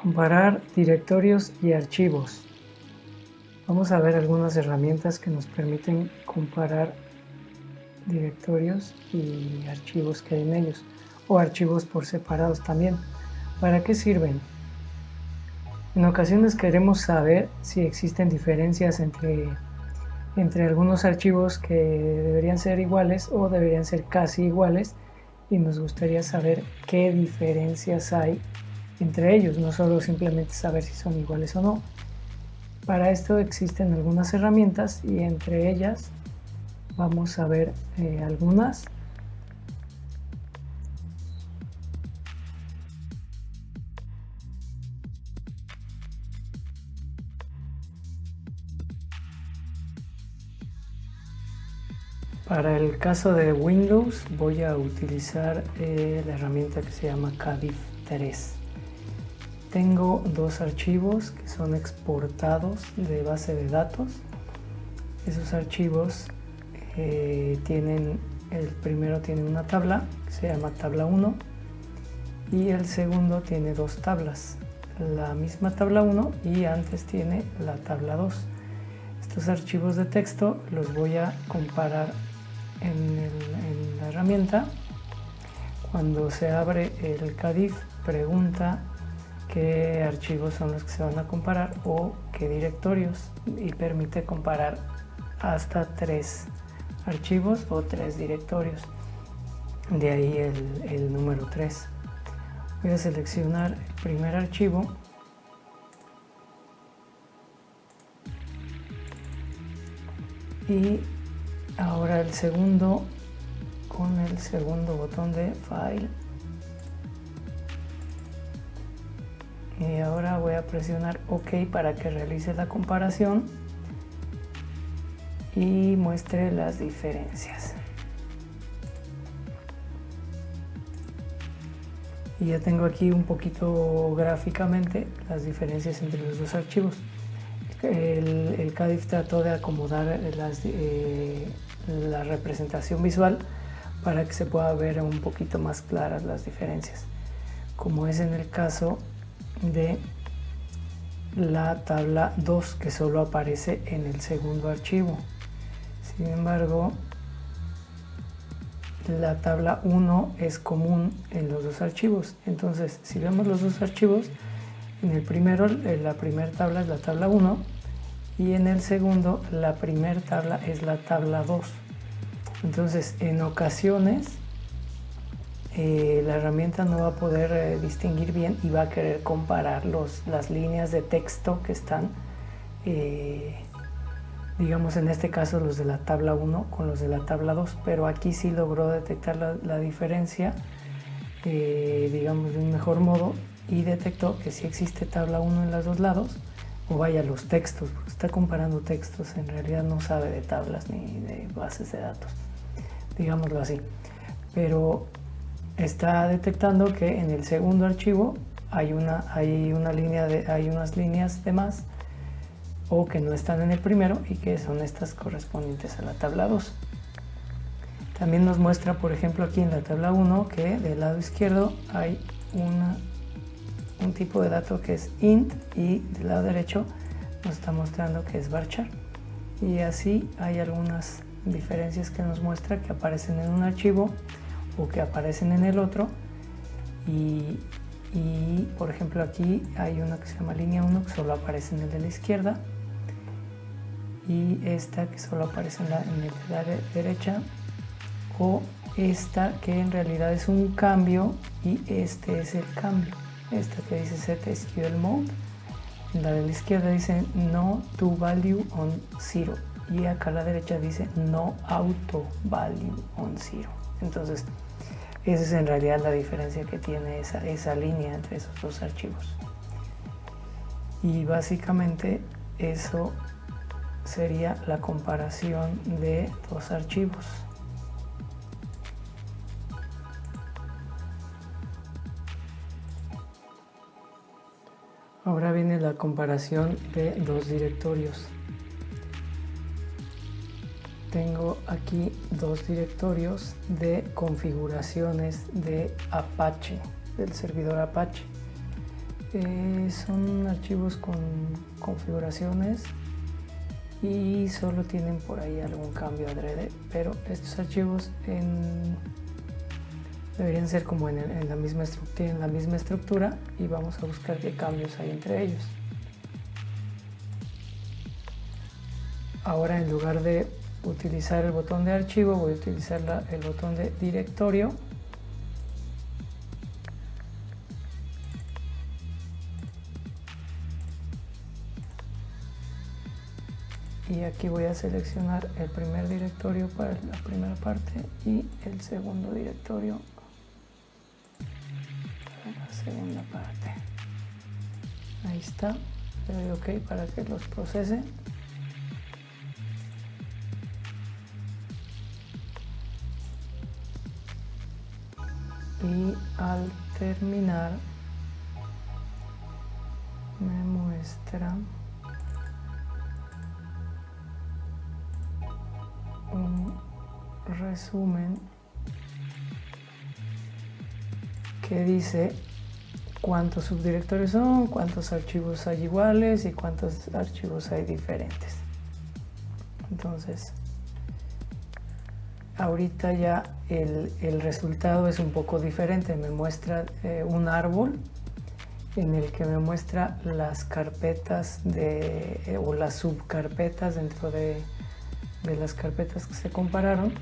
Comparar directorios y archivos. Vamos a ver algunas herramientas que nos permiten comparar directorios y archivos que hay en ellos, o archivos por separados también. ¿Para qué sirven? En ocasiones queremos saber si existen diferencias entre algunos archivos que deberían ser iguales o deberían ser casi iguales, y nos gustaría saber qué diferencias hay entre ellos, no solo simplemente saber si son iguales o no. Para esto existen algunas herramientas y entre ellas vamos a ver algunas. Para el caso de Windows voy a utilizar la herramienta que se llama KDIF 3. Tengo dos archivos que son exportados de base de datos. Esos archivos el primero tiene una tabla que se llama tabla 1 y el segundo tiene dos tablas, la misma tabla 1 y antes tiene la tabla 2. Estos archivos de texto los voy a comparar en la herramienta. Cuando se abre el KDIF pregunta qué archivos son los que se van a comparar o qué directorios, y permite comparar hasta 3 archivos o 3 directorios, de ahí el número 3. Voy a seleccionar el primer archivo y ahora el segundo con el segundo botón de File. Y ahora voy a presionar OK para que realice la comparación y muestre las diferencias. Y ya tengo aquí un poquito gráficamente las diferencias entre los dos archivos. El KDIF trató de acomodar la representación visual para que se pueda ver un poquito más claras las diferencias, como es en el caso de la tabla 2, que solo aparece en el segundo archivo. Sin embargo, la tabla 1 es común en los dos archivos. Entonces, si vemos los dos archivos, en el primero la primera tabla es la tabla 1 y en el segundo la primera tabla es la tabla 2. Entonces, en ocasiones la herramienta no va a poder distinguir bien y va a querer comparar las líneas de texto que están, digamos en este caso los de la tabla 1 con los de la tabla 2, pero aquí sí logró detectar la diferencia, digamos de un mejor modo, y detectó que sí existe tabla 1 en los dos lados, o vaya, los textos, porque está comparando textos, en realidad no sabe de tablas ni de bases de datos, digámoslo así, pero está detectando que en el segundo archivo hay unas líneas de más, o que no están en el primero y que son estas correspondientes a la tabla 2. También nos muestra, por ejemplo, aquí en la tabla 1 que del lado izquierdo hay un tipo de dato que es int, y del lado derecho nos está mostrando que es varchar, y así hay algunas diferencias que nos muestra que aparecen en un archivo o que aparecen en el otro, y por ejemplo aquí hay una que se llama línea 1 que solo aparece en el de la izquierda, y esta que solo aparece en el de la derecha, o esta que en realidad es un cambio y este es el cambio, esta que dice set SQL mode, en la de la izquierda dice no to value on 0 y acá a la derecha dice no auto value on 0. Entonces esa es en realidad la diferencia que tiene esa línea entre esos dos archivos, y básicamente eso sería la comparación de dos archivos. Ahora viene la comparación de dos directorios. Tengo aquí dos directorios de configuraciones de Apache, del servidor Apache. son archivos con configuraciones y solo tienen por ahí algún cambio adrede, pero estos archivos deberían ser como en la misma estructura y vamos a buscar qué cambios hay entre ellos. Ahora, en lugar de utilizar el botón de archivo, voy a utilizar el botón de directorio. Y aquí voy a seleccionar el primer directorio para la primera parte y el segundo directorio para la segunda parte. Ahí está. Le doy OK para que los procese. Y al terminar me muestra un resumen que dice cuántos subdirectorios son, cuántos archivos hay iguales y cuántos archivos hay diferentes. Entonces, ahorita ya el resultado es un poco diferente. Me muestra un árbol en el que me muestra las carpetas o las subcarpetas dentro de las carpetas que se compararon,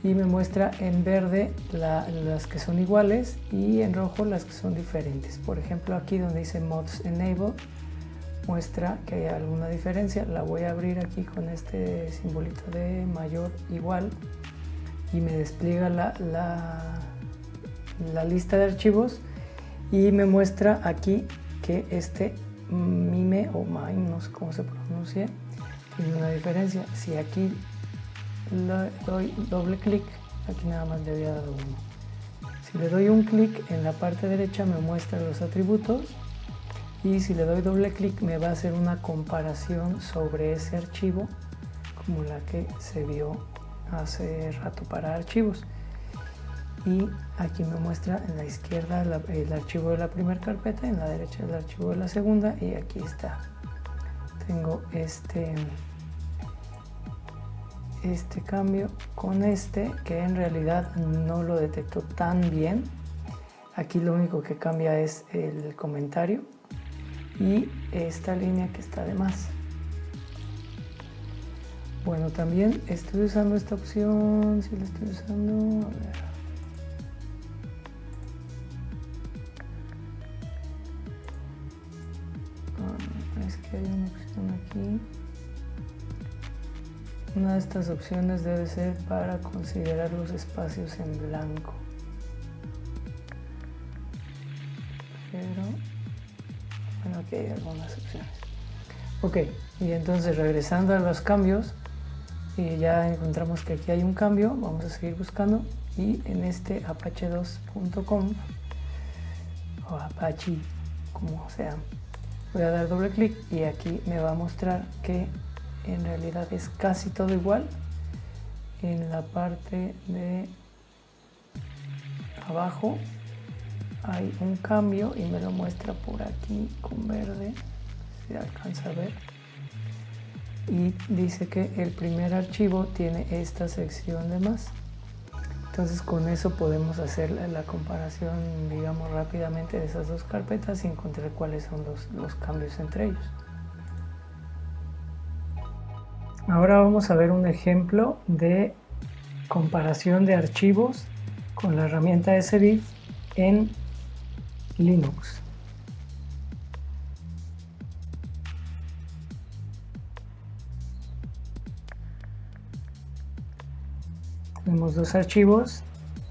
y me muestra en verde las que son iguales y en rojo las que son diferentes. Por ejemplo, aquí donde dice Mods Enable muestra que hay alguna diferencia. La voy a abrir aquí con este simbolito de mayor igual y me despliega la lista de archivos y me muestra aquí que este mime o mime, no sé cómo se pronuncia, tiene una diferencia. Si aquí le doy doble clic, aquí nada más le había dado uno. Si le doy un clic en la parte derecha me muestra los atributos, y si le doy doble clic me va a hacer una comparación sobre ese archivo como la que se vio hace rato para archivos. Y aquí me muestra en la izquierda el archivo de la primera carpeta, en la derecha el archivo de la segunda, y aquí está. Tengo este cambio con que en realidad no lo detectó tan bien. Aquí lo único que cambia es el comentario y esta línea que está de más. Bueno, también estoy usando esta opción, si la estoy usando, a ver. Es que hay una opción aquí. Una de estas opciones debe ser para considerar los espacios en blanco. Pero, bueno, aquí hay algunas opciones. Ok, y entonces regresando a los cambios, y ya encontramos que aquí hay un cambio, vamos a seguir buscando, y en este apache2.conf o Apache, como sea, voy a dar doble clic y aquí me va a mostrar que en realidad es casi todo igual. En la parte de abajo hay un cambio y me lo muestra por aquí con verde, si alcanza a ver, y dice que el primer archivo tiene esta sección de más. Entonces con eso podemos hacer la comparación, digamos, rápidamente de esas dos carpetas y encontrar cuáles son los cambios entre ellos. Ahora vamos a ver un ejemplo de comparación de archivos con la herramienta sdiff en Linux. Tenemos dos archivos,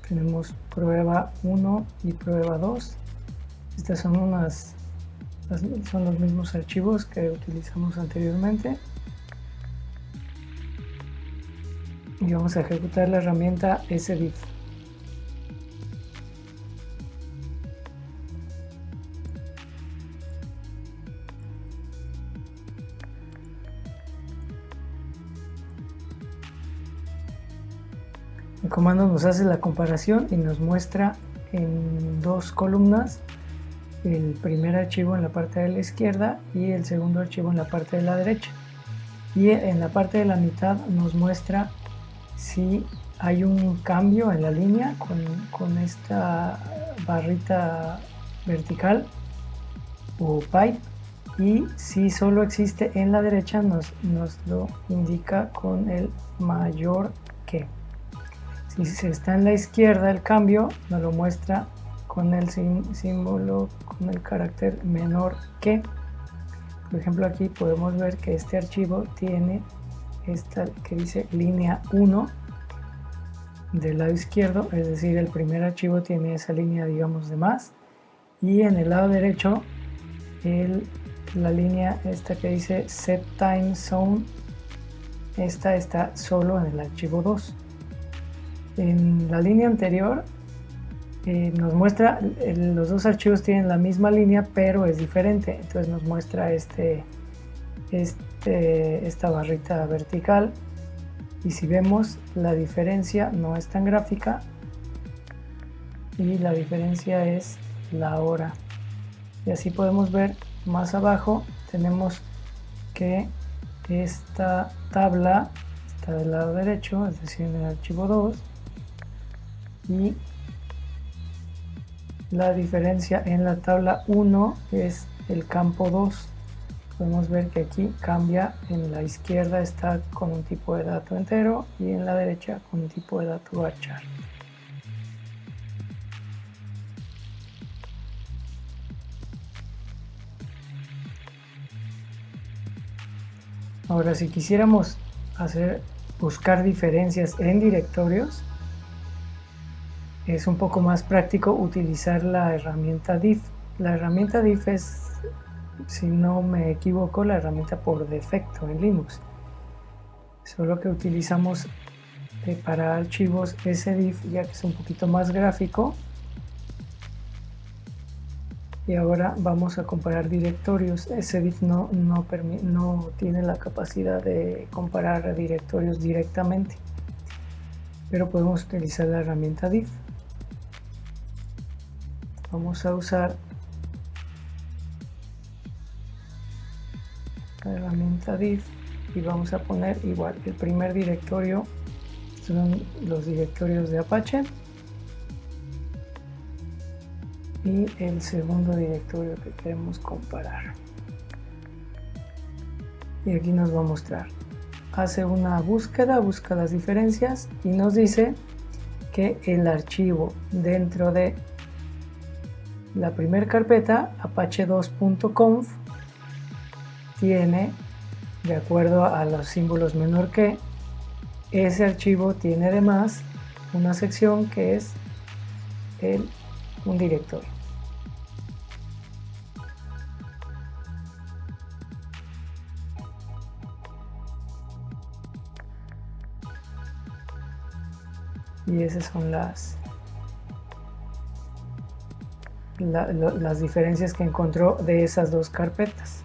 tenemos prueba 1 y prueba 2. Estas son los mismos archivos que utilizamos anteriormente. Y vamos a ejecutar la herramienta sdiff. El comando nos hace la comparación y nos muestra en dos columnas el primer archivo en la parte de la izquierda y el segundo archivo en la parte de la derecha. Y en la parte de la mitad nos muestra si hay un cambio en la línea con esta barrita vertical o pipe, y si solo existe en la derecha nos lo indica con el mayor que. Si está en la izquierda el cambio, nos lo muestra con el símbolo, con el carácter menor que. Por ejemplo, aquí podemos ver que este archivo tiene esta que dice línea 1 del lado izquierdo, es decir, el primer archivo tiene esa línea, digamos, de más, y en el lado derecho la línea esta que dice set time zone, esta está solo en el archivo 2. En la línea anterior nos muestra, los dos archivos tienen la misma línea pero es diferente, entonces nos muestra esta barrita vertical, y si vemos la diferencia no es tan gráfica y la diferencia es la hora. Y así podemos ver más abajo, tenemos que esta tabla está del lado derecho, es decir, en el archivo 2, y la diferencia en la tabla 1 es el campo 2. Podemos ver que aquí cambia, en la izquierda está con un tipo de dato entero y en la derecha con un tipo de dato varchar. Ahora, si quisiéramos buscar diferencias en directorios, es un poco más práctico utilizar la herramienta diff. La herramienta diff es, si no me equivoco, la herramienta por defecto en Linux. Solo que utilizamos para archivos sdiff, ya que es un poquito más gráfico. Y ahora vamos a comparar directorios. Sdiff no tiene la capacidad de comparar directorios directamente, pero podemos utilizar la herramienta diff. Vamos a usar la herramienta diff y vamos a poner igual el primer directorio, son los directorios de Apache, y el segundo directorio que queremos comparar. Y aquí nos va a mostrar, hace una búsqueda, busca las diferencias y nos dice que el archivo dentro de la primera carpeta, apache2.conf, tiene, de acuerdo a los símbolos menor que, ese archivo tiene además una sección que es un directorio. Y esas son las diferencias que encontró de esas dos carpetas.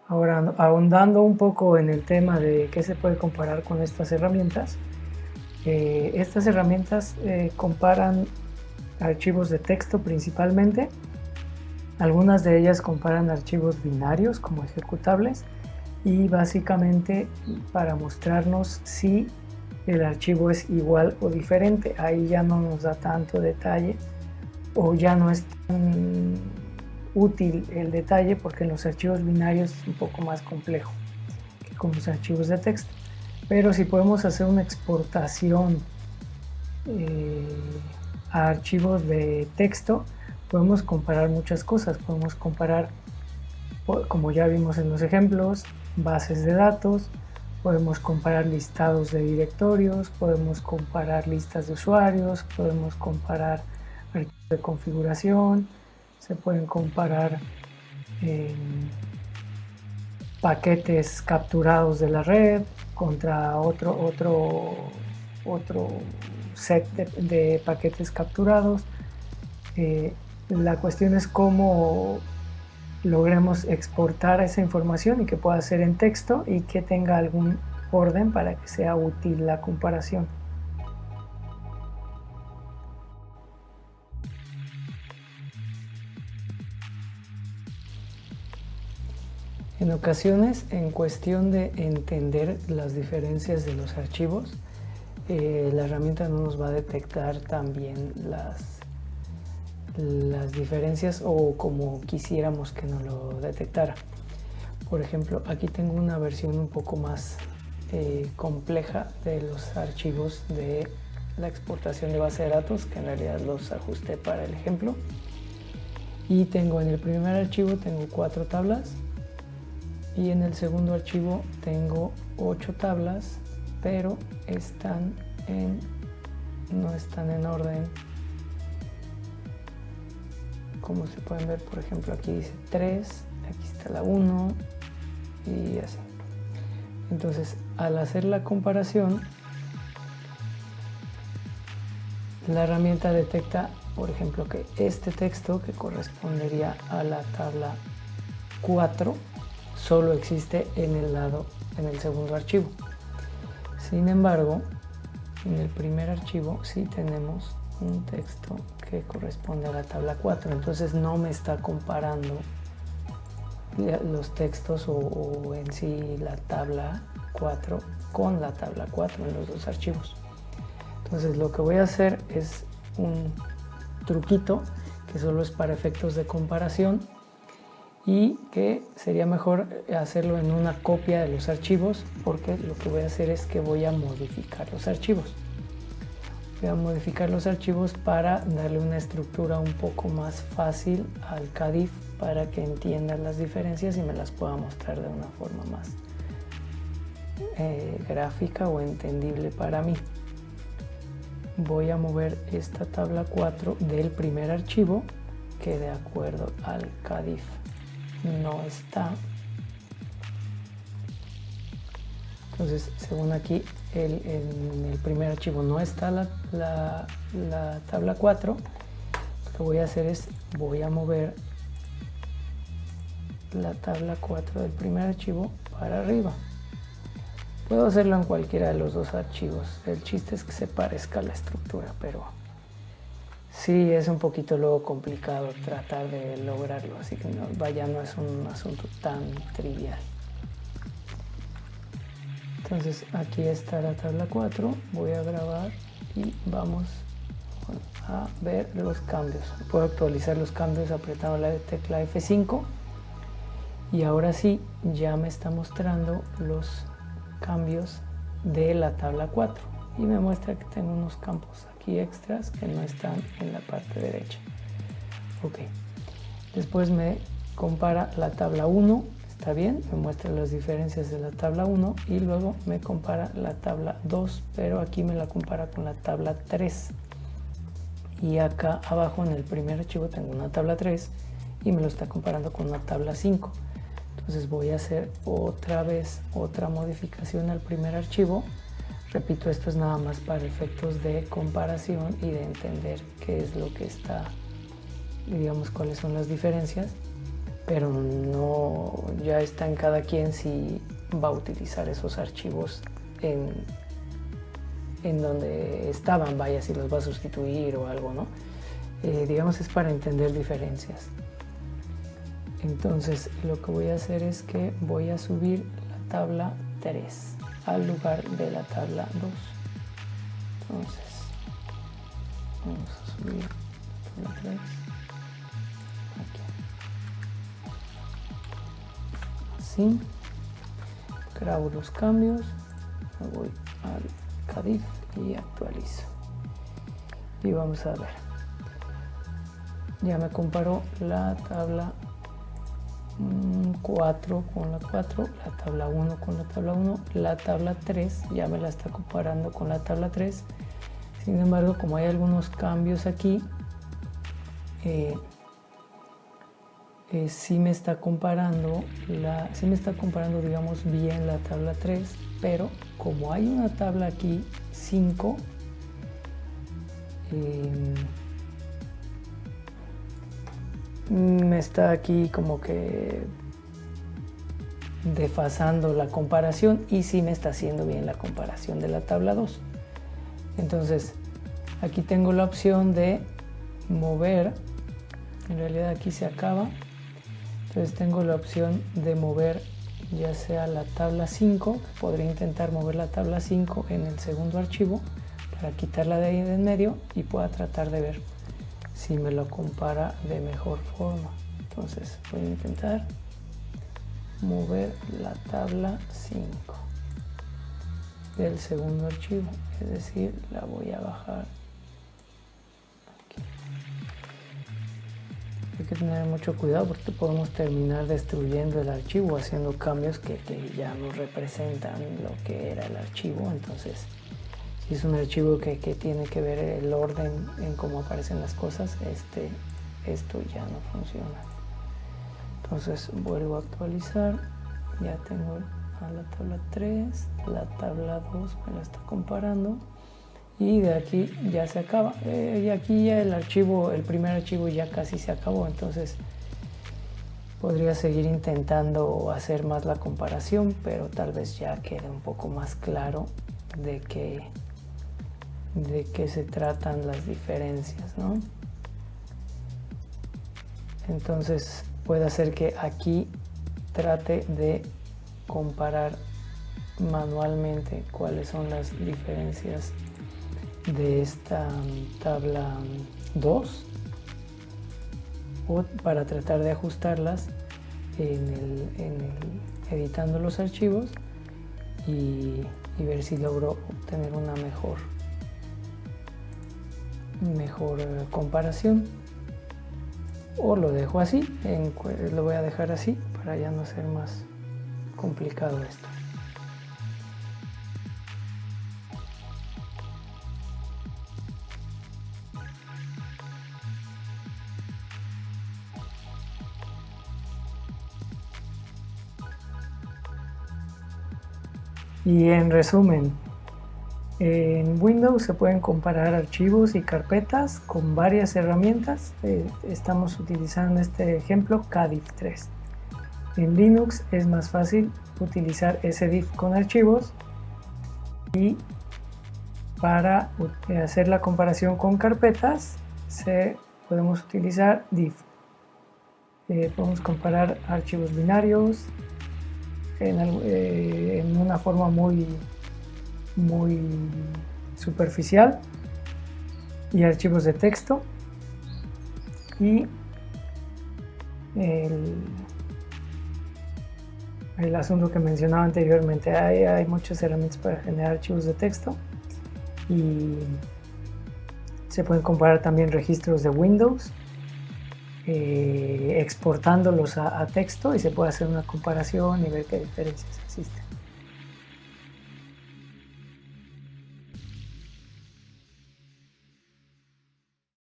Ahora, ahondando un poco en el tema de qué se puede comparar con estas herramientas, comparan archivos de texto principalmente. Algunas de ellas comparan archivos binarios como ejecutables, y básicamente para mostrarnos si el archivo es igual o diferente. Ahí ya no nos da tanto detalle, o ya no es tan útil el detalle, porque en los archivos binarios es un poco más complejo que con los archivos de texto. Pero si podemos hacer una exportación a archivos de texto, podemos comparar muchas cosas. Podemos comparar, como ya vimos en los ejemplos, bases de datos, podemos comparar listados de directorios, podemos comparar listas de usuarios, podemos comparar archivos de configuración, se pueden comparar paquetes capturados de la red contra otro set de paquetes capturados. La cuestión es cómo logremos exportar esa información y que pueda ser en texto y que tenga algún orden para que sea útil la comparación. En ocasiones, en cuestión de entender las diferencias de los archivos, la herramienta no nos va a detectar también las diferencias o como quisiéramos que nos lo detectara. Por ejemplo, aquí tengo una versión un poco más compleja de los archivos de la exportación de base de datos, que en realidad los ajusté para el ejemplo. Y tengo en el primer archivo tengo 4 tablas y en el segundo archivo tengo 8 tablas, pero no están en orden. Como se pueden ver, por ejemplo, aquí dice 3, aquí está la 1 y así. Entonces, al hacer la comparación, la herramienta detecta, por ejemplo, que este texto, que correspondería a la tabla 4, solo existe en el segundo archivo. Sin embargo, en el primer archivo sí tenemos un texto que corresponde a la tabla 4, entonces no me está comparando los textos o en sí la tabla 4 con la tabla 4 en los dos archivos. Entonces lo que voy a hacer es un truquito que solo es para efectos de comparación y que sería mejor hacerlo en una copia de los archivos, porque lo que voy a hacer es que voy a modificar los archivos. Voy a modificar los archivos para darle una estructura un poco más fácil al CADIF para que entienda las diferencias y me las pueda mostrar de una forma más gráfica o entendible para mí. Voy a mover esta tabla 4 del primer archivo, que de acuerdo al CADIF no está. Entonces, según aquí, en el primer archivo no está la tabla 4. Lo que voy a hacer es, voy a mover la tabla 4 del primer archivo para arriba. Puedo hacerlo en cualquiera de los dos archivos. El chiste es que se parezca a la estructura, pero sí es un poquito luego complicado tratar de lograrlo, así que no es un asunto tan trivial. Entonces aquí está la tabla 4, voy a grabar y vamos a ver los cambios. Puedo actualizar los cambios apretando la tecla F5 y ahora sí ya me está mostrando los cambios de la tabla 4 y me muestra que tengo unos campos aquí extras que no están en la parte derecha. Ok, después me compara la tabla 1, está bien, me muestra las diferencias de la tabla 1 y luego me compara la tabla 2, pero aquí me la compara con la tabla 3 y acá abajo en el primer archivo tengo una tabla 3 y me lo está comparando con una tabla 5. Entonces voy a hacer otra vez otra modificación al primer archivo. Repito, esto es nada más para efectos de comparación y de entender qué es lo que está, digamos, cuáles son las diferencias, pero no, ya está en cada quien si va a utilizar esos archivos en donde estaban, vaya, si los va a sustituir o algo, ¿no? Digamos, es para entender diferencias. Entonces lo que voy a hacer es que voy a subir la tabla 3 al lugar de la tabla 2. Entonces vamos a subir la tabla 3 aquí. Así. Grabo los cambios, me voy al CADIF y actualizo. Y vamos a ver. Ya me comparó la tabla 4 con la 4, la tabla 1 con la tabla 1, la tabla 3 ya me la está comparando con la tabla 3. Sin embargo, como hay algunos cambios aquí, sí me está comparando digamos bien la tabla 3, pero como hay una tabla aquí 5, me está aquí como que desfasando la comparación y sí me está haciendo bien la comparación de la tabla 2. Entonces aquí tengo la opción de mover, en realidad aquí se acaba, entonces tengo la opción de mover ya sea la tabla 5, podría intentar mover la tabla 5 en el segundo archivo para quitarla de ahí de en medio y pueda tratar de ver si me lo compara de mejor forma. Entonces voy a intentar mover la tabla 5 del segundo archivo, es decir, la voy a bajar aquí. Hay que tener mucho cuidado porque podemos terminar destruyendo el archivo haciendo cambios que ya no representan lo que era el archivo. Entonces si es un archivo que tiene que ver el orden en cómo aparecen las cosas, esto ya no funciona. Entonces vuelvo a actualizar, ya tengo a la tabla 3, la tabla 2 me la está comparando y de aquí ya se acaba. Y aquí ya el primer archivo ya casi se acabó, entonces podría seguir intentando hacer más la comparación, pero tal vez ya quede un poco más claro de qué se tratan las diferencias, ¿no? Entonces puede hacer que aquí trate de comparar manualmente cuáles son las diferencias de esta tabla 2 o para tratar de ajustarlas editando los archivos y ver si logro obtener una mejor comparación, o lo dejo así, lo voy a dejar así para ya no ser más complicado esto. Y en resumen, en Windows se pueden comparar archivos y carpetas con varias herramientas. Estamos utilizando en este ejemplo kdiff3. En Linux es más fácil utilizar sdiff con archivos, y para hacer la comparación con carpetas podemos utilizar diff. Podemos comparar archivos binarios en una forma muy superficial y archivos de texto, y el asunto que mencionaba anteriormente, hay muchas herramientas para generar archivos de texto y se pueden comparar también registros de Windows exportándolos a texto, y se puede hacer una comparación y ver qué diferencias existen.